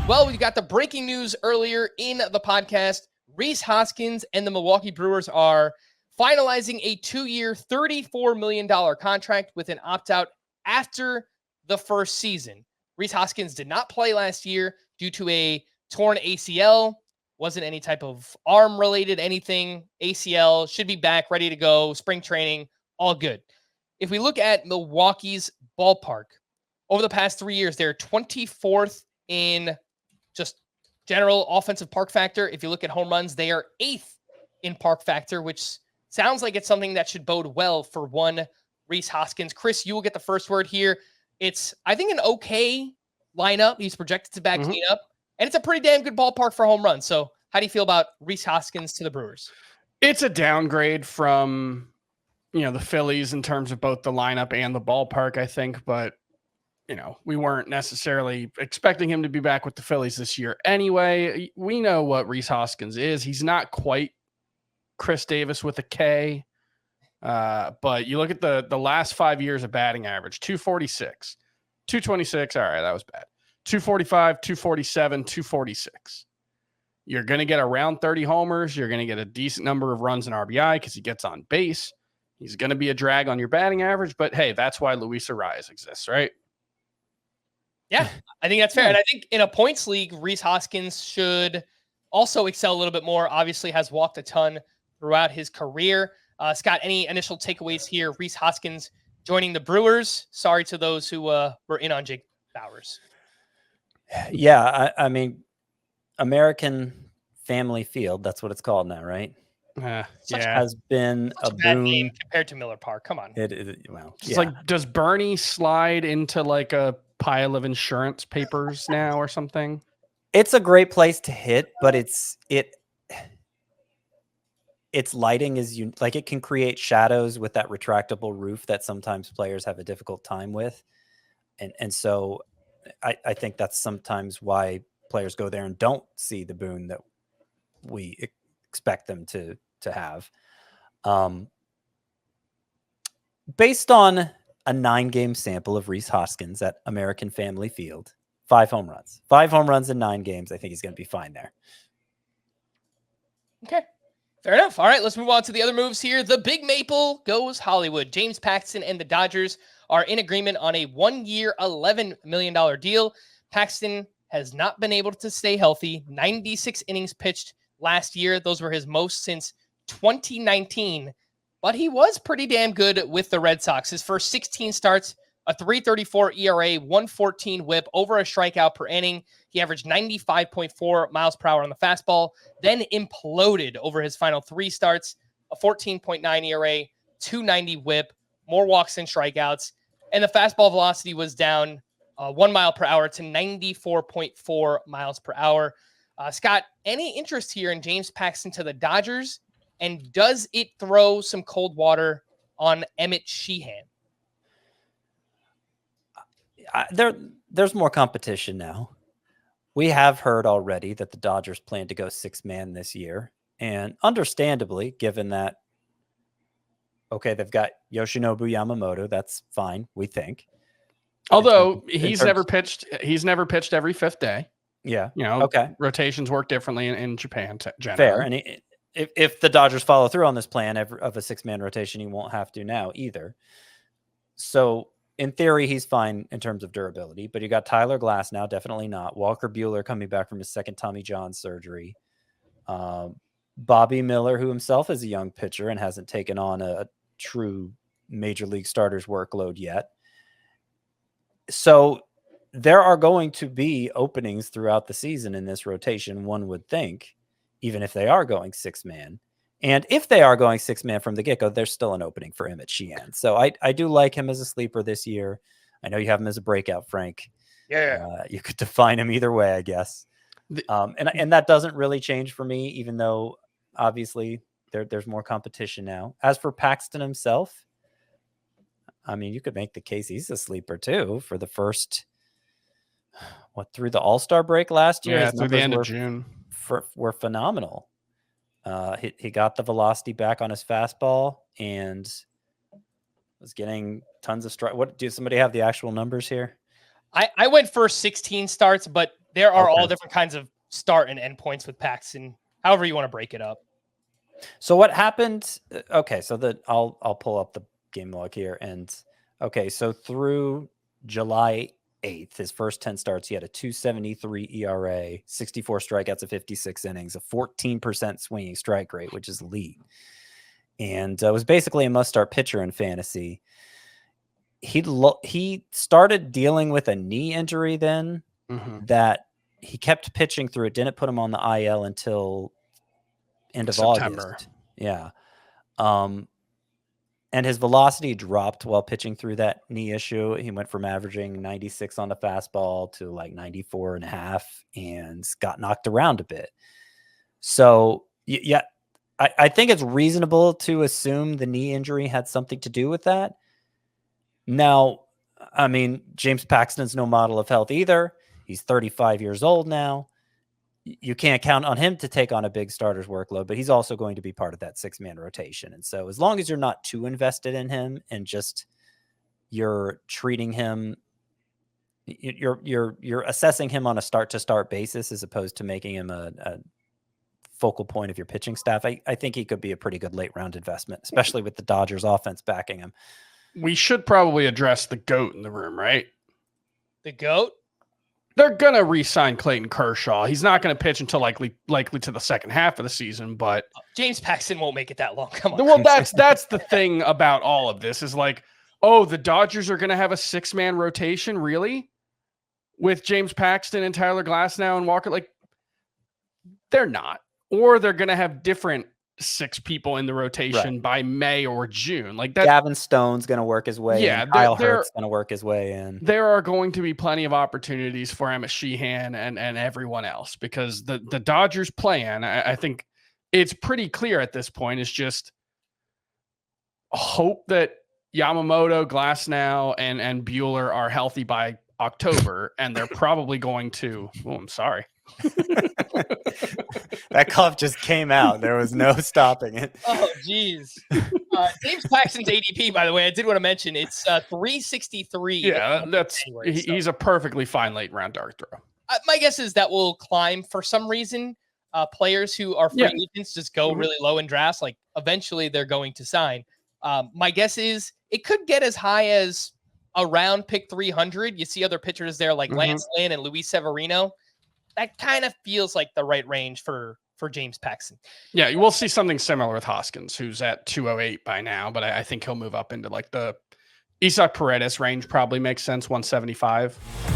Well, we got the breaking news earlier in the podcast. Rhys Hoskins and the Milwaukee Brewers are finalizing a 2-year, $34 million contract with an opt-out after the first season. Rhys Hoskins did not play last year due to a torn ACL. Wasn't any type of arm-related anything. ACL should be back, ready to go. Spring training, all good. If we look at Milwaukee's ballpark, over the past 3 years, they're 24th in just general offensive park factor. If you look at home runs, they are 8th in park factor, which sounds like it's something that should bode well for one Rhys Hoskins. Chris, you will get the first word here. It's, I think, an okay lineup. He's projected to back clean up, and it's a pretty damn good ballpark for home runs. So how do you feel about Rhys Hoskins to the Brewers? It's a downgrade from, the Phillies in terms of both the lineup and the ballpark, I think, but we weren't necessarily expecting him to be back with the Phillies this year anyway. We know what Rhys Hoskins is. He's not quite Chris Davis with a K, but you look at the last 5 years of batting average, 246, 226. All right, that was bad. 245, 247, 246. You're going to get around 30 homers. You're going to get a decent number of runs in RBI because he gets on base. He's going to be a drag on your batting average, but hey, that's why Luis Arias exists, right? Yeah, I think that's fair. And I think in a points league, Rhys Hoskins should also excel a little bit more. Obviously has walked a ton throughout his career. Scott, any initial takeaways here? Rhys Hoskins joining the Brewers. Sorry to those who were in on Jake Bauers. Yeah, I mean, American Family Field, that's what it's called now, right? Has been a bad boon name compared to Miller Park. Come on. It's like, does Bernie slide into like a pile of insurance papers now or something? It's a great place to hit, but its lighting is like, it can create shadows with that retractable roof that sometimes players have a difficult time with, and so I think that's sometimes why players go there and don't see the boon that we expect them to have. Based on a 9-game sample of Rhys Hoskins at American Family Field, 5 home runs in 9 games. I think he's going to be fine there. Okay, fair enough. All right, let's move on to the other moves here. The Big Maple goes Hollywood. James Paxton and the Dodgers are in agreement on a 1-year, $11 million deal. Paxton has not been able to stay healthy. 96 innings pitched last year. Those were his most since 2019, but he was pretty damn good with the Red Sox. His first 16 starts, a 3.34 ERA, 114 whip, over a strikeout per inning. He averaged 95.4 miles per hour on the fastball, then imploded over his final 3 starts, a 14.9 ERA, 290 whip, more walks than strikeouts, and the fastball velocity was down 1 mile per hour to 94.4 miles per hour. Scott, any interest here in James Paxton to the Dodgers? And does it throw some cold water on Emmett Sheehan? There's more competition now. We have heard already that the Dodgers plan to go 6-man this year. And understandably, given that, okay, they've got Yoshinobu Yamamoto, that's fine, we think. Although he's never pitched every 5th day. Yeah. Okay. Rotations work differently in Japan. Generally. Fair. And if the Dodgers follow through on this plan of a 6-man rotation, he won't have to now either. So in theory, he's fine in terms of durability, but you got Tyler Glass now, definitely not. Walker Buehler coming back from his 2nd Tommy John surgery. Bobby Miller, who himself is a young pitcher and hasn't taken on a true major league starter's workload yet. So there are going to be openings throughout the season in this rotation, one would think, even if they are going 6-man. And if they are going 6-man from the get-go, there's still an opening for Emmett Sheehan. So I do like him as a sleeper this year. I know you have him as a breakout, Frank. Yeah. You could define him either way, I guess. And that doesn't really change for me, even though obviously there's more competition now. As for Paxton himself, I mean, you could make the case he's a sleeper too for the first, through the All-Star break last year? Yeah, through the end of June. Were phenomenal. He got the velocity back on his fastball and was getting tons of strike. What, do somebody have the actual numbers here? I went for 16 starts, but there are all Okay. different kinds of start and end points with Paxton, however you want to break it up. So what happened? Okay, so I'll pull up the game log here, and okay, so through July 8th, his first 10 starts, he had a 2.73 ERA, 64 strikeouts of 56 innings, a 14% swinging strike rate, which is elite, and was basically a must-start pitcher in fantasy. He started dealing with a knee injury then that he kept pitching through. It didn't put him on the IL until end of September. August. Yeah. And his velocity dropped while pitching through that knee issue. He went from averaging 96 on the fastball to like 94 and a half and got knocked around a bit. So yeah, I think it's reasonable to assume the knee injury had something to do with that. Now, I mean, James Paxton's no model of health either. He's 35 years old now. You can't count on him to take on a big starter's workload, but he's also going to be part of that 6-man rotation. And so as long as you're not too invested in him and just you're treating him, you're assessing him on a start to start basis, as opposed to making him a focal point of your pitching staff, I think he could be a pretty good late round investment, especially with the Dodgers offense backing him. We should probably address the GOAT in the room, right? The GOAT? They're going to re-sign Clayton Kershaw. He's not going to pitch until likely to the second half of the season, but James Paxton won't make it that long. Come on. well, that's the thing about all of this is like, oh, the Dodgers are going to have a 6-man rotation, really? With James Paxton and Tyler Glasnow and Walker? Like, they're not. Or they're going to have different 6 people in the rotation by May or June. Like that. Gavin Stone's going to work his way in. Kyle Hurt's going to work his way in. There are going to be plenty of opportunities for Emmett Sheehan and everyone else, because the Dodgers plan, I think it's pretty clear at this point, is just hope that Yamamoto, Glasnow, and Buehler are healthy by October, and they're probably going to. Oh, I'm sorry. That cough just came out. There was no stopping it. Oh, geez. James Paxton's ADP, by the way, I did want to mention, it's 363. Yeah, he's a perfectly fine late round dart throw. My guess is that will climb for some reason. Players who are free agents just go really low in drafts. Like eventually they're going to sign. My guess is it could get as high as around pick 300. You see other pitchers there like Lance Lynn and Luis Severino. That kind of feels like the right range for James Paxton. Yeah, you will see something similar with Hoskins, who's at 208 by now, but I think he'll move up into like the Isaac Paredes range. Probably makes sense, 175.